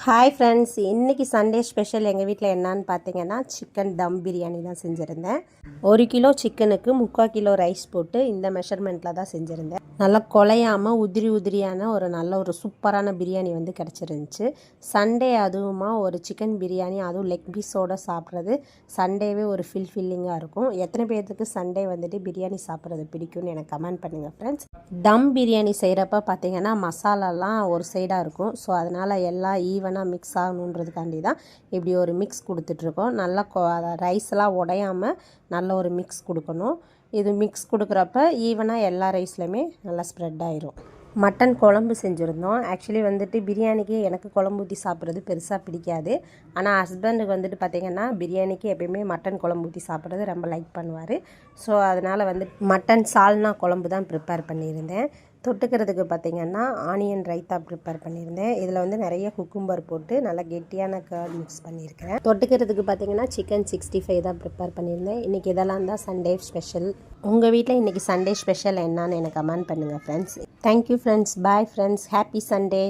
Hi friends, இன்றைக்கி Sunday special எங்கள் வீட்டில் என்னான்னு பார்த்தீங்கன்னா சிக்கன் தம் பிரியாணி தான் செஞ்சுருந்தேன். 1 கிலோ சிக்கனுக்கு 3/4 கிலோ ரைஸ் போட்டு இந்த மெஷர்மெண்ட்டில் தான் செஞ்சுருந்தேன். நல்லா குலையாமல் உதிரியான ஒரு சூப்பரான பிரியாணி வந்து கிடச்சிருந்துச்சு. சண்டே அதுவுமா ஒரு சிக்கன் பிரியாணி, அதுவும் லெக் பீஸோடு சாப்பிட்றது சண்டேவே ஒரு ஃபில்லிங்காக இருக்கும். எத்தனை பேர்த்துக்கு சண்டே வந்துட்டு பிரியாணி சாப்பிட்றது பிடிக்கும்னு எனக்கு கமெண்ட் பண்ணுங்கள் ஃப்ரெண்ட்ஸ். தம் பிரியாணி செய்கிறப்ப பார்த்தீங்கன்னா மசாலாலாம் ஒரு சைடாக இருக்கும். ஸோ அதனால் எல்லாம் ஈவனாக மிக்ஸ் ஆகணுன்றதுக்காண்டி தான் இப்படி ஒரு மிக்ஸ் கொடுத்துட்ருக்கோம். நல்லா ரைஸ்லாம் உடையாமல் நல்ல ஒரு மிக்ஸ் கொடுக்கணும். இது மிக்ஸ் கொடுக்குறப்ப ஈவனாக எல்லா ரைஸ்லையுமே நல்லா ஸ்ப்ரெட் ஆயிரும். மட்டன் குழம்பு செஞ்சுருந்தோம். ஆக்சுவலி வந்துட்டு பிரியாணிக்கு எனக்கு குழம்பு ஊற்றி சாப்பிட்றது பெருசாக பிடிக்காது. ஆனால் ஹஸ்பண்டுக்கு வந்துட்டு பார்த்திங்கன்னா பிரியாணிக்கு எப்பயுமே மட்டன் குழம்பு ஊற்றி சாப்பிட்றது ரொம்ப லைக் பண்ணுவார். ஸோ அதனால் வந்து மட்டன் சால்னா குழம்பு தான் ப்ரிப்பேர் பண்ணியிருந்தேன். தொட்டுக்கிறதுக்கு பார்த்திங்கன்னா ஆனியன் ரைத்தா ப்ரிப்பேர் பண்ணியிருந்தேன். இதில் வந்து நிறைய குக்கும்பர் போட்டு நல்லா கெட்டியான கர்ட் மிக்ஸ் பண்ணியிருக்கிறேன். தொட்டுக்கிறதுக்கு பார்த்திங்கன்னா சிக்கன் 65 தான் ப்ரிப்பேர் பண்ணியிருந்தேன். இன்றைக்கி இதெல்லாம் தான் சண்டே ஸ்பெஷல். உங்கள் வீட்டில் இன்றைக்கி சண்டே ஸ்பெஷல் என்னான்னு எனக்கு கமெண்ட் பண்ணுங்கள் friends. Thank you friends. Bye friends. Happy Sunday.